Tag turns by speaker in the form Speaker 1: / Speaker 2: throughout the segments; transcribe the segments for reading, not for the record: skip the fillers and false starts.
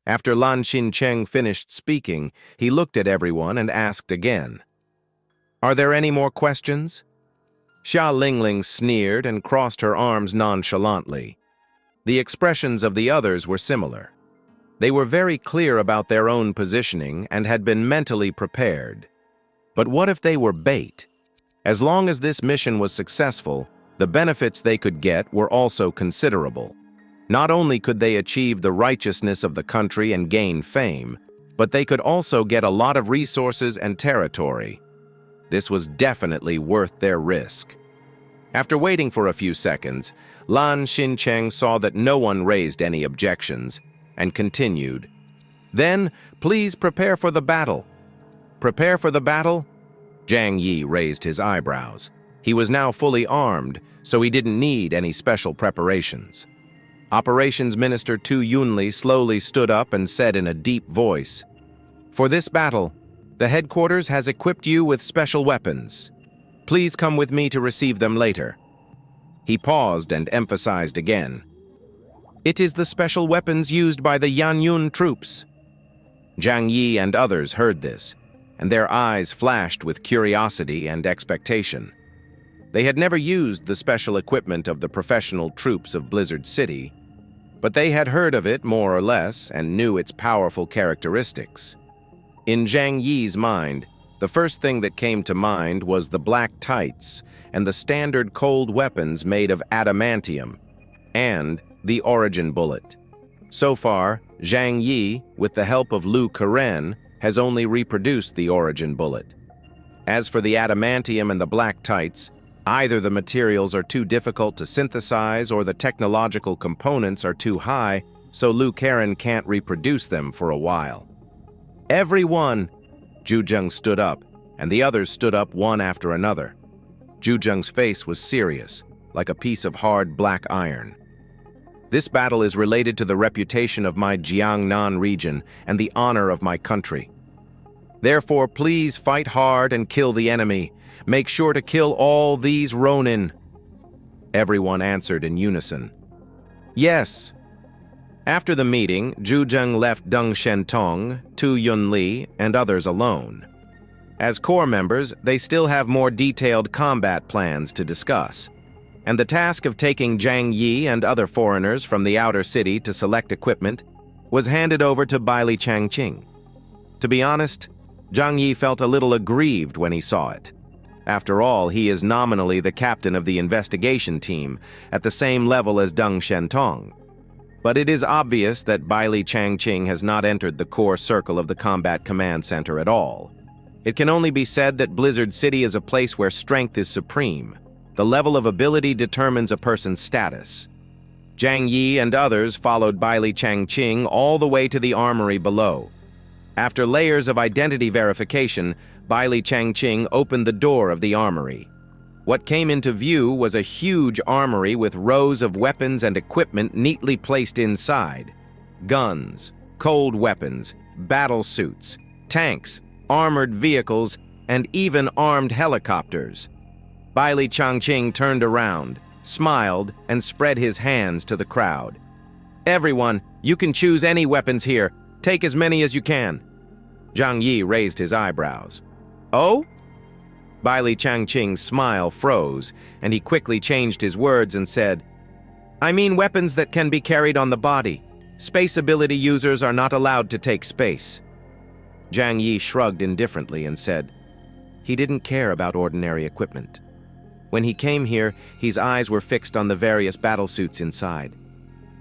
Speaker 1: After Lan Xincheng finished speaking, he looked at everyone and asked again, "Are there any more questions?" Xia Lingling sneered and crossed her arms nonchalantly. The expressions of the others were similar. They were very clear about their own positioning and had been mentally prepared. But what if they were bait? As long as this mission was successful, the benefits they could get were also considerable. Not only could they achieve the righteousness of the country and gain fame, but they could also get a lot of resources and territory. This was definitely worth their risk. After waiting for a few seconds, Lan Xincheng saw that no one raised any objections, and continued, "Then, please prepare for the battle." "Prepare for the battle?" Zhang Yi raised his eyebrows. He was now fully armed, so he didn't need any special preparations. Operations Minister Tu Yunli slowly stood up and said in a deep voice, "For this battle, the headquarters has equipped you with special weapons. Please come with me to receive them later." He paused and emphasized again, "It is the special weapons used by the Yanyun troops." Zhang Yi and others heard this, and their eyes flashed with curiosity and expectation. They had never used the special equipment of the professional troops of Blizzard City, but they had heard of it more or less and knew its powerful characteristics. In Zhang Yi's mind, the first thing that came to mind was the black tights and the standard cold weapons made of adamantium, and the origin bullet. So far, Zhang Yi, with the help of Lu Karen, has only reproduced the origin bullet. As for the adamantium and the black tights, either the materials are too difficult to synthesize or the technological components are too high, so Lu Karen can't reproduce them for a while. "Everyone!" Zhang stood up, and the others stood up one after another. Zhang's face was serious, like a piece of hard black iron. "This battle is related to the reputation of my Jiangnan region and the honor of my country. Therefore, please fight hard and kill the enemy. Make sure to kill all these Ronin." Everyone answered in unison, "Yes." After the meeting, Zhang left Deng Shentong, Tu Yunli, and others alone. As core members, they still have more detailed combat plans to discuss, and the task of taking Zhang Yi and other foreigners from the outer city to select equipment was handed over to Baili Changqing. To be honest, Zhang Yi felt a little aggrieved when he saw it. After all, he is nominally the captain of the investigation team, at the same level as Deng Shentong. But it is obvious that Baili Changqing has not entered the core circle of the Combat Command Center at all. It can only be said that Blizzard City is a place where strength is supreme. The level of ability determines a person's status. Zhang Yi and others followed Baili Changqing all the way to the armory below. After layers of identity verification, Baili Changqing opened the door of the armory. What came into view was a huge armory with rows of weapons and equipment neatly placed inside. Guns, cold weapons, battle suits, tanks, armored vehicles, and even armed helicopters. Baili Changqing turned around, smiled, and spread his hands to the crowd. "Everyone, you can choose any weapons here. Take as many as you can." Zhang Yi raised his eyebrows. "Oh?" Baili Changqing's smile froze, and he quickly changed his words and said, "I mean weapons that can be carried on the body. Space ability users are not allowed to take space." Zhang Yi shrugged indifferently and said, he didn't care about ordinary equipment. When he came here, his eyes were fixed on the various battlesuits inside.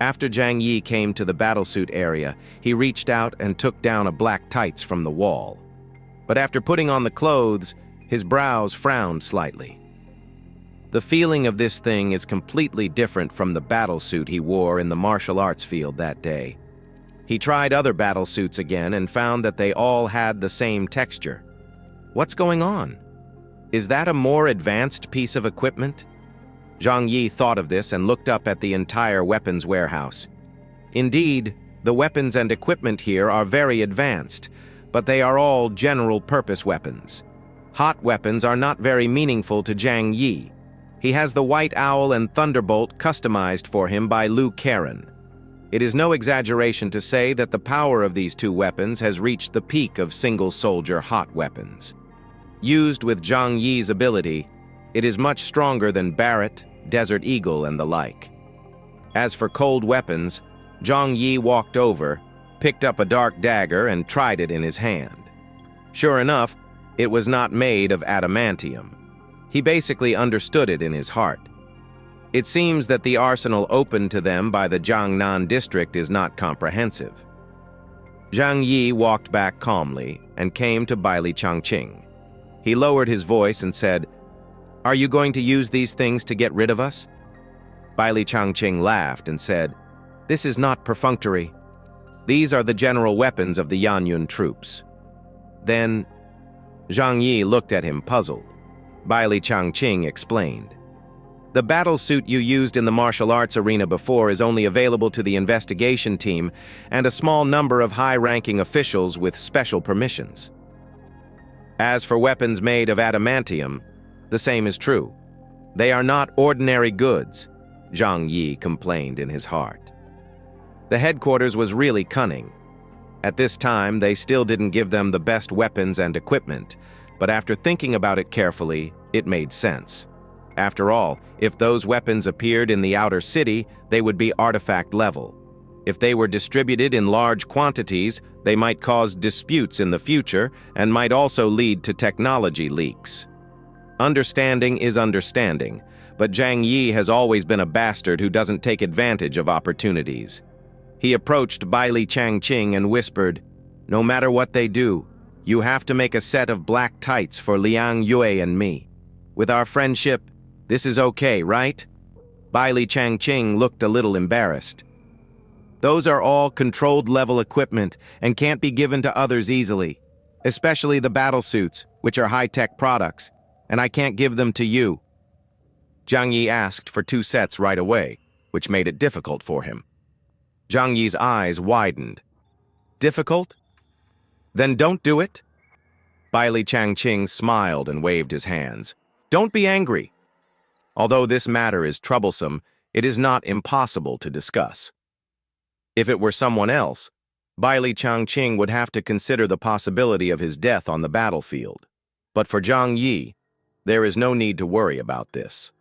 Speaker 1: After Zhang Yi came to the battlesuit area, he reached out and took down a black tights from the wall. But after putting on the clothes, his brows frowned slightly. The feeling of this thing is completely different from the battlesuit he wore in the martial arts field that day. He tried other battlesuits again and found that they all had the same texture. What's going on? Is that a more advanced piece of equipment? Zhang Yi thought of this and looked up at the entire weapons warehouse. Indeed, the weapons and equipment here are very advanced, but they are all general-purpose weapons. Hot weapons are not very meaningful to Zhang Yi. He has the White Owl and Thunderbolt customized for him by Lu Karen. It is no exaggeration to say that the power of these two weapons has reached the peak of single-soldier hot weapons. Used with Zhang Yi's ability, it is much stronger than Barrett, Desert Eagle, and the like. As for cold weapons, Zhang Yi walked over, picked up a dark dagger, and tried it in his hand. Sure enough, it was not made of adamantium. He basically understood it in his heart. It seems that the arsenal opened to them by the Jiangnan district is not comprehensive. Zhang Yi walked back calmly and came to Baili Changqing. He lowered his voice and said, "Are you going to use these things to get rid of us?" Baili Changqing laughed and said, "This is not perfunctory. These are the general weapons of the Yanyun troops." Then, Zhang Yi looked at him puzzled. Baili Changqing explained, "The battle suit you used in the martial arts arena before is only available to the investigation team and a small number of high-ranking officials with special permissions. As for weapons made of adamantium, the same is true. They are not ordinary goods," Zhang Yi complained in his heart. The headquarters was really cunning. At this time, they still didn't give them the best weapons and equipment, but after thinking about it carefully, it made sense. After all, if those weapons appeared in the outer city, they would be artifact level. If they were distributed in large quantities, they might cause disputes in the future and might also lead to technology leaks. Understanding is understanding, but Zhang Yi has always been a bastard who doesn't take advantage of opportunities. He approached Baili Changqing and whispered, "No matter what they do, you have to make a set of black tights for Liang Yue and me. With our friendship, this is okay, right?" Baili Changqing looked a little embarrassed. "Those are all controlled-level equipment and can't be given to others easily, especially the battle suits, which are high-tech products, and I can't give them to you." Zhang Yi asked for 2 sets right away, which made it difficult for him. Zhang Yi's eyes widened. "Difficult? Then don't do it." Baili Changqing smiled and waved his hands. "Don't be angry. Although this matter is troublesome, it is not impossible to discuss." If it were someone else, Baili Changqing would have to consider the possibility of his death on the battlefield. But for Zhang Yi, there is no need to worry about this.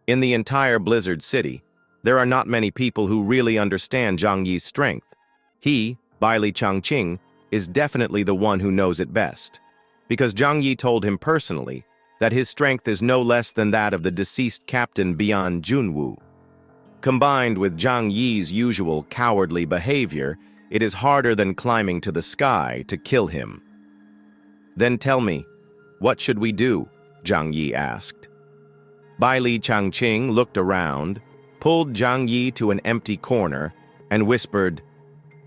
Speaker 1: In the entire Blizzard City, there are not many people who really understand Zhang Yi's strength. He, Baili Changqing, is definitely the one who knows it best, because Zhang Yi told him personally that his strength is no less than that of the deceased captain Bian Junwu. Combined with Zhang Yi's usual cowardly behavior, it is harder than climbing to the sky to kill him. "Then tell me, what should we do?" Zhang Yi asked. Baili Changqing looked around, pulled Zhang Yi to an empty corner, and whispered,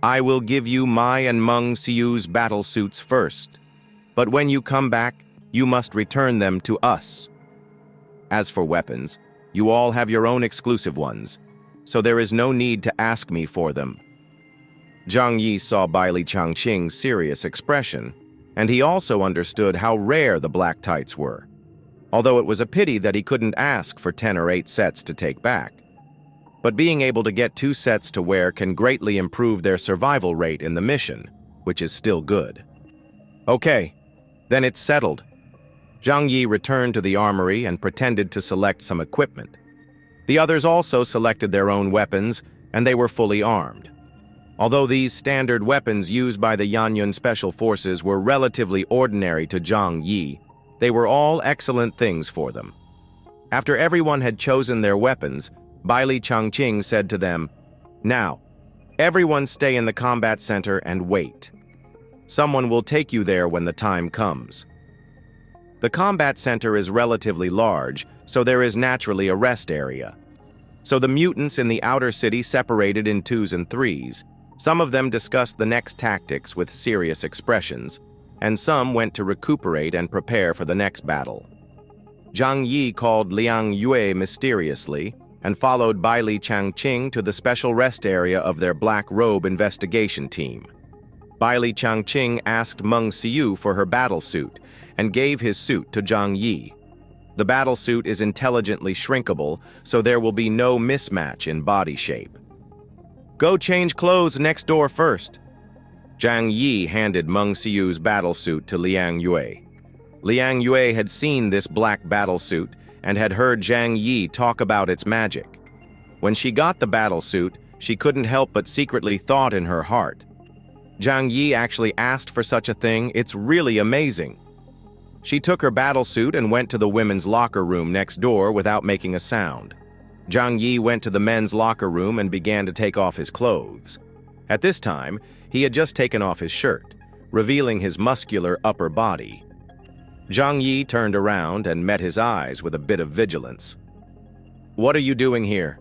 Speaker 1: "I will give you Mai and Meng Siu's battle suits first, but when you come back, you must return them to us. As for weapons, you all have your own exclusive ones, so there is no need to ask me for them." Zhang Yi saw Baili Changqing's serious expression, and he also understood how rare the black tights were, although it was a pity that he couldn't ask for 10 or 8 sets to take back. But being able to get 2 sets to wear can greatly improve their survival rate in the mission, which is still good. "Okay, then it's settled." Zhang Yi returned to the armory and pretended to select some equipment. The others also selected their own weapons, and they were fully armed. Although these standard weapons used by the Yanyun Special Forces were relatively ordinary to Zhang Yi, they were all excellent things for them. After everyone had chosen their weapons, Baili Changqing said to them, "Now, everyone stay in the combat center and wait. Someone will take you there when the time comes." The combat center is relatively large, so there is naturally a rest area. So the mutants in the outer city separated in 2s and 3s. Some of them discussed the next tactics with serious expressions, and some went to recuperate and prepare for the next battle. Zhang Yi called Liang Yue mysteriously and followed Baili Changqing to the special rest area of their Black Robe investigation team. Baili Changqing asked Meng Siu for her battle suit and gave his suit to Zhang Yi. The battle suit is intelligently shrinkable, so there will be no mismatch in body shape. Go change clothes next door first. Zhang Yi handed Meng Xiu's battlesuit to Liang Yue. Liang Yue had seen this black battlesuit and had heard Zhang Yi talk about its magic. When she got the battlesuit, she couldn't help but secretly thought in her heart, Zhang Yi actually asked for such a thing. It's really amazing. She took her battlesuit and went to the women's locker room next door without making a sound. Zhang Yi went to the men's locker room and began to take off his clothes. At this time, he had just taken off his shirt, revealing his muscular upper body. Zhang Yi turned around and met his eyes with a bit of vigilance. "What are you doing here?"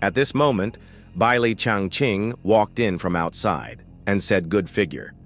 Speaker 1: At this moment, Bailey Changqing walked in from outside and said, "Good figure."